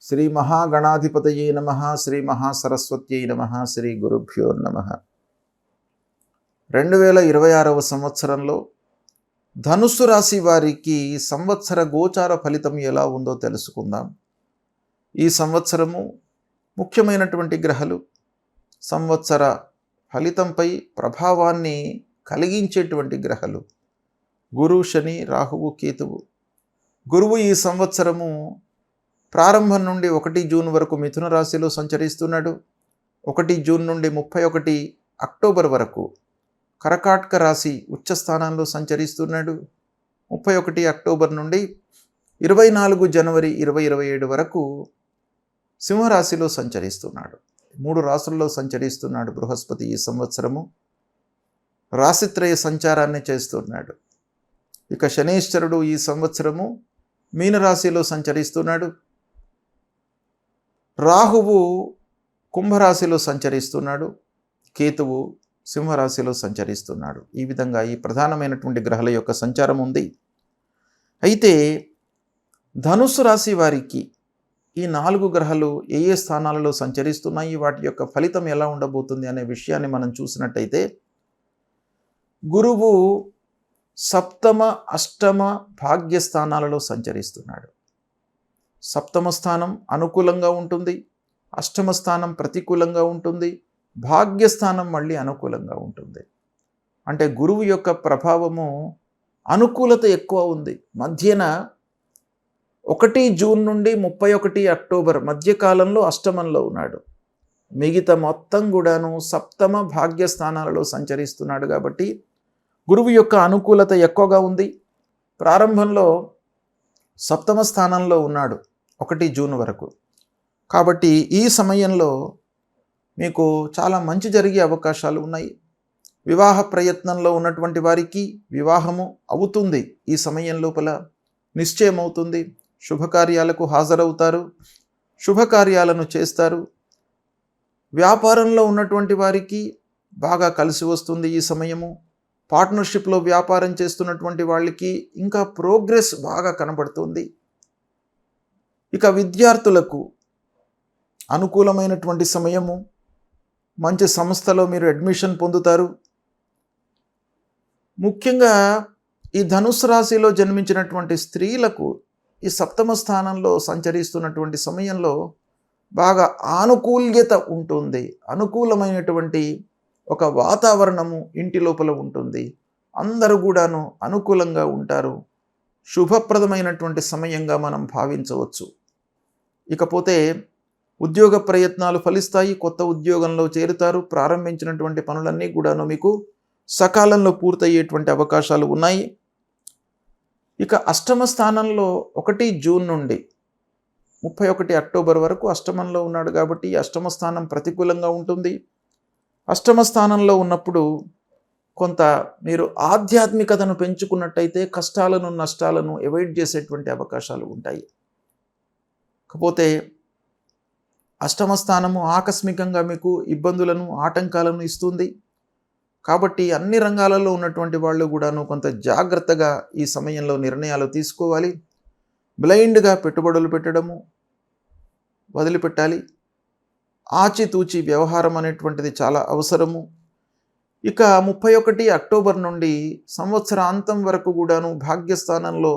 శ్రీ మహాగణాధిపతయే నమః. శ్రీ మహాసరస్వత్యై నమః. శ్రీ గురుభ్యో నమః. 2026వ సంవత్సరంలో ధనుస్సు రాశి వారికి సంవత్సర గోచార ఫలితం ఎలా ఉందో తెలుసుకుందాం. ఈ సంవత్సరము ముఖ్యమైనటువంటి గ్రహాలు సంవత్సర ఫలితంపై ప్రభావాన్ని కలిగించేటువంటి గ్రహాలు గురు, శని, రాహువు, కేతువు. గురువు ఈ సంవత్సరము ప్రారంభం నుండి 1 జూన్ వరకు మిథున రాశిలో సంచరిస్తున్నాడు. 1 జూన్ నుండి 31 అక్టోబర్ వరకు కర్కాటక రాశి ఉచ్చ స్థానంలో సంచరిస్తున్నాడు. 31 అక్టోబర్ నుండి 24 జనవరి 2027 వరకు సింహరాశిలో సంచరిస్తున్నాడు. 3 రాశుల్లో సంచరిస్తున్నాడు బృహస్పతి. ఈ సంవత్సరము రాశిత్రయ సంచారాన్ని చేస్తున్నాడు. ఇక శనీశ్వరుడు ఈ సంవత్సరము మీనరాశిలో సంచరిస్తున్నాడు. రాహువు కుంభరాశిలో సంచరిస్తున్నాడు. కేతువు సింహరాశిలో సంచరిస్తున్నాడు. ఈ విధంగా ఈ ప్రధానమైనటువంటి గ్రహాల యొక్క సంచారం ఉంది. అయితే ధనుస్సు రాశి వారికి ఈ 4 గ్రహాలు ఏ ఏ స్థానాలలో సంచరిస్తున్నాయి, వాటి యొక్క ఫలితం ఎలా ఉండబోతుంది అనే విషయాన్ని మనం చూసినట్టయితే, గురువు సప్తమ, అష్టమ భాగ్యస్థానాలలో సంచరిస్తున్నాడు. సప్తమ స్థానం అనుకూలంగా ఉంటుంది, అష్టమ స్థానం ప్రతికూలంగా ఉంటుంది, భాగ్యస్థానం మళ్ళీ అనుకూలంగా ఉంటుంది. అంటే గురువు యొక్క ప్రభావము అనుకూలత ఎక్కువ ఉంది. మధ్యన 1 జూన్ నుండి 31 అక్టోబర్ మధ్యకాలంలో అష్టమంలో ఉన్నాడు. మిగతా మొత్తం కూడాను సప్తమ భాగ్యస్థానాలలో సంచరిస్తున్నాడు. కాబట్టి గురువు యొక్క అనుకూలత ఎక్కువగా ఉంది. ప్రారంభంలో సప్తమ స్థానంలో ఉన్నాడు 1 జూన్ వరకు. కాబట్టి ఈ సమయంలో మీకు చాలా మంచి జరిగే అవకాశాలు ఉన్నాయి. వివాహ ప్రయత్నంలో ఉన్నటువంటి వారికి వివాహము అవుతుంది. ఈ సమయం లోపల నిశ్చయం అవుతుంది. శుభకార్యాలకు హాజరవుతారు, శుభకార్యాలను చేస్తారు. వ్యాపారంలో ఉన్నటువంటి వారికి బాగా కలిసి వస్తుంది ఈ సమయము. పార్ట్నర్షిప్లో వ్యాపారం చేస్తున్నటువంటి వాళ్ళకి ఇంకా ప్రోగ్రెస్ బాగా కనబడుతుంది. ఇక విద్యార్థులకు అనుకూలమైనటువంటి సమయము. మంచి సంస్థలో మీరు అడ్మిషన్ పొందుతారు. ముఖ్యంగా ఈ ధనుస్సు రాశిలో జన్మించినటువంటి స్త్రీలకు ఈ సప్తమ స్థానంలో సంచరిస్తున్నటువంటి సమయంలో బాగా ఆనుకూల్యత ఉంటుంది. అనుకూలమైనటువంటి ఒక వాతావరణము ఇంటి లోపల ఉంటుంది. అందరూ కూడాను అనుకూలంగా ఉంటారు. శుభప్రదమైనటువంటి సమయంగా మనం భావించవచ్చు. ఇకపోతే ఉద్యోగ ప్రయత్నాలు ఫలిస్తాయి. కొత్త ఉద్యోగంలో చేరుతారు. ప్రారంభించినటువంటి పనులన్నీ కూడాను మీకు సకాలంలో పూర్తయ్యేటువంటి అవకాశాలు ఉన్నాయి. ఇక అష్టమ స్థానంలో 1 జూన్ నుండి 31 అక్టోబర్ వరకు అష్టమంలో ఉన్నాడు. కాబట్టి అష్టమ స్థానం ప్రతికూలంగా ఉంటుంది. అష్టమ స్థానంలో ఉన్నప్పుడు కొంత మీరు ఆధ్యాత్మికతను పెంచుకున్నట్టయితే కష్టాలను, నష్టాలను అవాయిడ్ చేసేటువంటి అవకాశాలు ఉంటాయి. కాకపోతే అష్టమ స్థానము ఆకస్మికంగా మీకు ఇబ్బందులను, ఆటంకాలను ఇస్తుంది. కాబట్టి అన్ని రంగాలలో ఉన్నటువంటి వాళ్ళు కూడాను కొంత జాగ్రత్తగా ఈ సమయంలో నిర్ణయాలు తీసుకోవాలి. బ్లైండ్గా పెట్టుబడులు పెట్టడము వదిలిపెట్టాలి. ఆచితూచి వ్యవహారం అనేటువంటిది చాలా అవసరము. ఇక 31 అక్టోబర్ నుండి సంవత్సరాంతం వరకు కూడాను భాగ్యస్థానంలో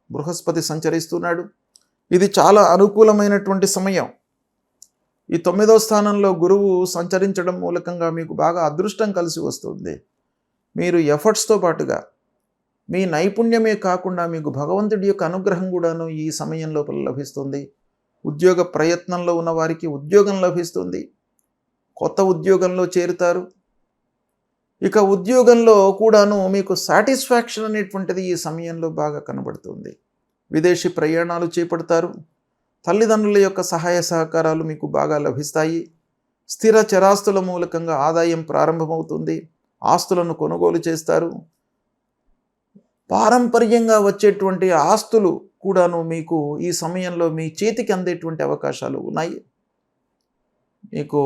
బృహస్పతి సంచరిస్తున్నాడు. ఇది చాలా అనుకూలమైనటువంటి సమయం. ఈ 9వ స్థానంలో గురువు సంచరించడం మూలకంగా మీకు బాగా అదృష్టం కలిసి వస్తుంది. మీరు ఎఫర్ట్స్తో పాటుగా మీ నైపుణ్యమే కాకుండా మీకు భగవంతుడి యొక్క అనుగ్రహం కూడాను ఈ సమయం లోపల లభిస్తుంది. ఉద్యోగ ప్రయత్నంలో ఉన్న వారికి ఉద్యోగం లభిస్తుంది. కొత్త ఉద్యోగంలో చేరుతారు. ఇక ఉద్యోగంలో కూడాను మీకు సాటిస్ఫాక్షన్ అనేటువంటిది ఈ సమయంలో బాగా కనబడుతుంది. విదేశీ ప్రయాణాలు చేపడతారు. తల్లిదండ్రుల యొక్క సహాయ సహకారాలు మీకు బాగా లభిస్తాయి. స్థిర చరాస్తుల మూలకంగా ఆదాయం ప్రారంభమవుతుంది. ఆస్తులను కొనుగోలు చేస్తారు. పారంపర్యంగా వచ్చేటువంటి ఆస్తులు కూడాను మీకు ఈ సమయంలో మీ చేతికి అందేటువంటి అవకాశాలు ఉన్నాయి. మీకు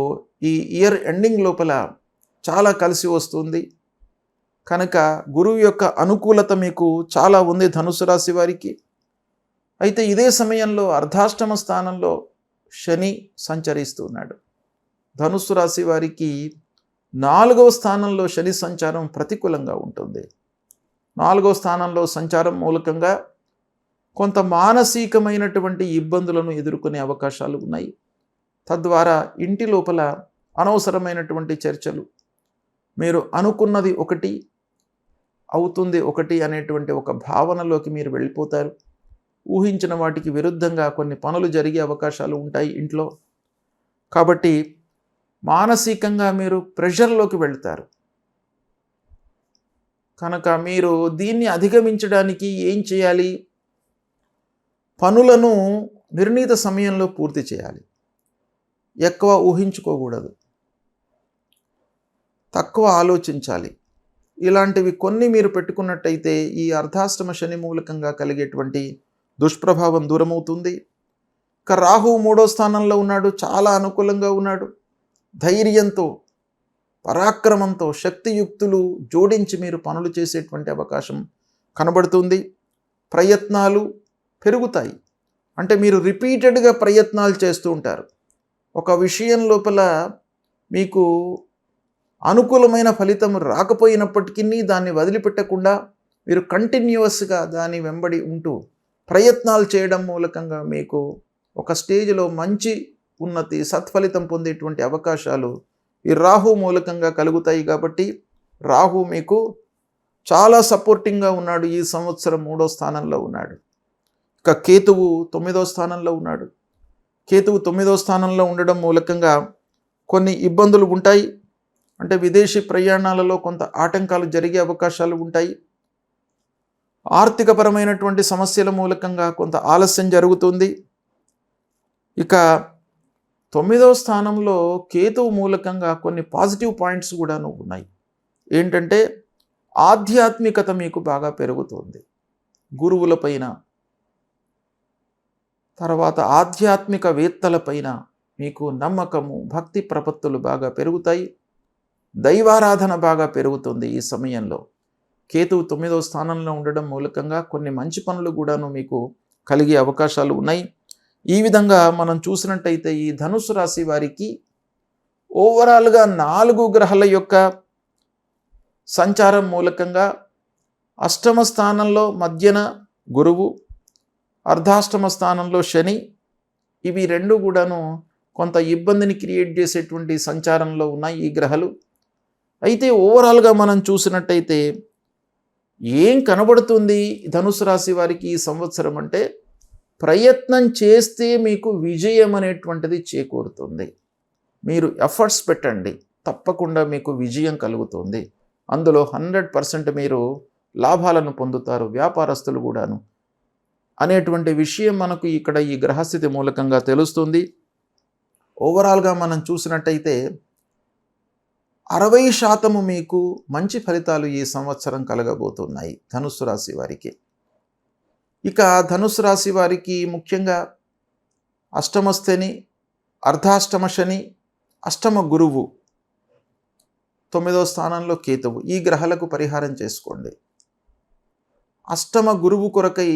ఈ ఇయర్ ఎండింగ్ లోపల చాలా కలిసి వస్తుంది. కనుక గురువు యొక్క అనుకూలత మీకు చాలా ఉంది ధనుసు రాశి వారికి. అయితే ఇదే సమయంలో అర్ధాష్టమ స్థానంలో శని సంచరిస్తున్నాడు. ధనుస్సు రాశి వారికి 4వ స్థానంలో శని సంచారం ప్రతికూలంగా ఉంటుంది. 4వ స్థానంలో సంచారం మూలకంగా కొంత మానసికమైనటువంటి ఇబ్బందులను ఎదుర్కొనే అవకాశాలు ఉన్నాయి. తద్వారా ఇంటి లోపల అనవసరమైనటువంటి చర్చలు, మీరు అనుకున్నది ఒకటి అవుతుంది ఒకటి అనేటువంటి ఒక భావనలోకి మీరు వెళ్ళిపోతారు. ఊహించిన వాటికి విరుద్ధంగా కొన్ని పనులు జరిగే అవకాశాలు ఉంటాయి ఇంట్లో. కాబట్టి మానసికంగా మీరు ప్రెషర్లోకి వెళ్తారు. కనుక మీరు దీన్ని అధిగమించడానికి ఏం చేయాలి? పనులను నిర్ణీత సమయంలో పూర్తి చేయాలి. ఎక్కువ ఊహించుకోకూడదు, తక్కువ ఆలోచించాలి. ఇలాంటివి కొన్ని మీరు పెట్టుకున్నట్టయితే ఈ అర్ధాష్టమ శని మూలకంగా కలిగేటువంటి దుష్ప్రభావం దూరమవుతుంది. ఇక రాహువు 3వ స్థానంలో ఉన్నాడు, చాలా అనుకూలంగా ఉన్నాడు. ధైర్యంతో, పరాక్రమంతో, శక్తియుక్తులు జోడించి మీరు పనులు చేసేటువంటి అవకాశం కనబడుతుంది. ప్రయత్నాలు పెరుగుతాయి. అంటే మీరు రిపీటెడ్గా ప్రయత్నాలు చేస్తూ ఉంటారు. ఒక విషయం లోపల మీకు అనుకూలమైన ఫలితం రాకపోయినప్పటికీ దాన్ని వదిలిపెట్టకుండా మీరు కంటిన్యూస్గా దాని వెంబడి ఉంటూ ప్రయత్నాలు చేయడం మూలకంగా మీకు ఒక స్టేజ్లో మంచి ఉన్నతి, సత్ఫలితం పొందేటువంటి అవకాశాలు ఈ రాహు మూలకంగా కలుగుతాయి. కాబట్టి రాహు మీకు చాలా సపోర్టింగ్గా ఉన్నాడు. ఈ సంవత్సరం 3వ స్థానంలో ఉన్నాడు. ఇక కేతువు 9వ స్థానంలో ఉన్నాడు. కేతువు 9వ స్థానంలో ఉండడం మూలకంగా కొన్ని ఇబ్బందులు ఉంటాయి. అంటే విదేశీ ప్రయాణాలలో కొంత ఆటంకాలు జరిగే అవకాశాలు ఉంటాయి. ఆర్థికపరమైనటువంటి సమస్యల మూలకంగా కొంత ఆలస్యం జరుగుతుంది. ఇక 9వ స్థానంలో కేతువు మూలకంగా కొన్ని పాజిటివ్ పాయింట్స్ కూడా ఉన్నాయి. ఏంటంటే ఆధ్యాత్మికత మీకు బాగా పెరుగుతుంది. గురువులపైన, తర్వాత ఆధ్యాత్మికవేత్తలపైన మీకు నమ్మకము, భక్తి ప్రపత్తులు బాగా పెరుగుతాయి. దైవారాధన బాగా పెరుగుతుంది. ఈ సమయంలో కేతువు 9వ స్థానంలో ఉండడం మూలకంగా కొన్ని మంచి పనులు కూడాను మీకు కలిగే అవకాశాలు ఉన్నాయి. ఈ విధంగా మనం చూసినట్టయితే ఈ ధనుసు రాశి వారికి ఓవరాల్గా 4 గ్రహాల యొక్క సంచారం మూలకంగా అష్టమ స్థానంలో మధ్యన గురువు, అర్ధాష్టమ స్థానంలో శని, ఇవి రెండు కూడాను కొంత ఇబ్బందిని క్రియేట్ చేసేటువంటి సంచారంలో ఉన్నాయి ఈ గ్రహాలు. అయితే ఓవరాల్గా మనం చూసినట్టయితే ఏం కనబడుతుంది ధనుసు రాశి వారికి ఈ సంవత్సరం అంటే, ప్రయత్నం చేస్తే మీకు విజయం అనేటువంటిది చేకూరుతుంది. మీరు ఎఫర్ట్స్ పెట్టండి, తప్పకుండా మీకు విజయం కలుగుతుంది. అందులో 100% మీరు లాభాలను పొందుతారు, వ్యాపారస్తులు కూడాను అనేటువంటి విషయం మనకు ఇక్కడ ఈ గ్రహస్థితి మూలకంగా తెలుస్తుంది. ఓవరాల్గా మనం చూసినట్టయితే 60% మీకు మంచి ఫలితాలు ఈ సంవత్సరం కలగబోతున్నాయి ధనుస్సు రాశి వారికి. ఇక ధనుస్సు రాశి వారికి ముఖ్యంగా అష్టమ శని, అర్ధాష్టమ శని, అష్టమ గురువు, 9వ స్థానంలో కేతువు, ఈ గ్రహాలకు పరిహారం చేసుకోండి. అష్టమ గురువు కొరకై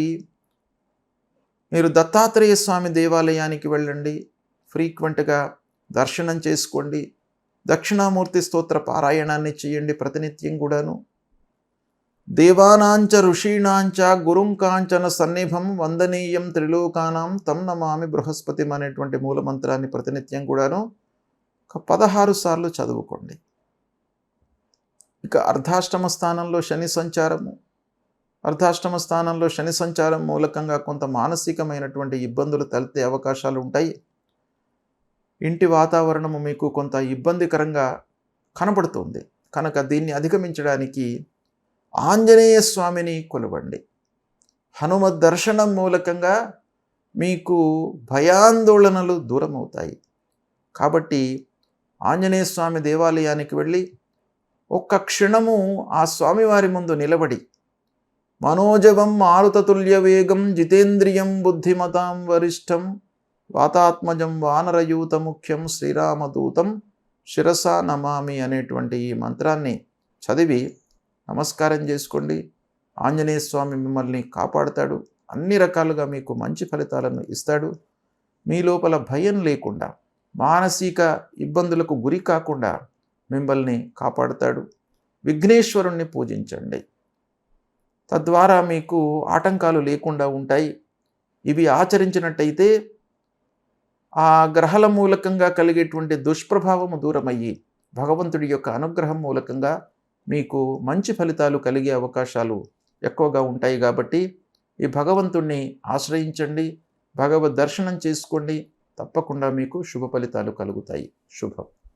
మీరు దత్తాత్రేయ స్వామి దేవాలయానికి వెళ్ళండి, ఫ్రీక్వెంట్గా దర్శనం చేసుకోండి, దక్షిణామూర్తి స్తోత్ర పారాయణాన్ని చేయండి ప్రతినిత్యం కూడాను. దేవానాంచ ఋషీణాంచ గురుంకాంచన సన్నిభం వందనీయం త్రిలోకానాం తం నమామి బృహస్పతిం అనేటువంటి మూలమంత్రాన్ని ప్రతినిత్యం కూడాను 16 సార్లు చదువుకోండి. ఇక అర్ధాష్టమ స్థానంలో శని సంచారము, అర్ధాష్టమ స్థానంలో శని సంచారం మూలకంగా కొంత మానసికమైనటువంటి ఇబ్బందులు తలెత్తే అవకాశాలు ఉంటాయి. ఇంటి వాతావరణము మీకు కొంత ఇబ్బందికరంగా కనబడుతుంది. కనుక దీన్ని అధిగమించడానికి ఆంజనేయ స్వామిని కొలవండి. హనుమద్ దర్శనం మూలకంగా మీకు భయాందోళనలు దూరం అవుతాయి. కాబట్టి ఆంజనేయ స్వామి దేవాలయానికి వెళ్ళి ఒక్క క్షణము ఆ స్వామివారి ముందు నిలబడి, మనోజవం మారుతతుల్య వేగం జితేంద్రియం బుద్ధిమతాం వరిష్టం వాతాత్మజం వానరయూత ముఖ్యం శ్రీరామదూతం శిరసా నమామి అనేటువంటి ఈ మంత్రాన్ని చదివి నమస్కారం చేసుకోండి. ఆంజనేయ స్వామి మిమ్మల్ని కాపాడుతాడు, అన్ని రకాలుగా మీకు మంచి ఫలితాలను ఇస్తాడు. మీ లోపల భయం లేకుండా, మానసిక ఇబ్బందులకు గురి కాకుండా మిమ్మల్ని కాపాడుతాడు. విఘ్నేశ్వరుణ్ణి పూజించండి. తద్వారా మీకు ఆటంకాలు లేకుండా ఉంటాయి. ఇవి ఆచరించినట్టయితే ఆ గ్రహాల మూలకంగా కలిగేటువంటి దుష్ప్రభావము దూరమయ్యి భగవంతుడి యొక్క అనుగ్రహం మూలకంగా మీకు మంచి ఫలితాలు కలిగే అవకాశాలు ఎక్కువగా ఉంటాయి. కాబట్టి ఈ భగవంతుణ్ణి ఆశ్రయించండి, భగవద్ దర్శనం చేసుకోండి. తప్పకుండా మీకు శుభ ఫలితాలు కలుగుతాయి. శుభం.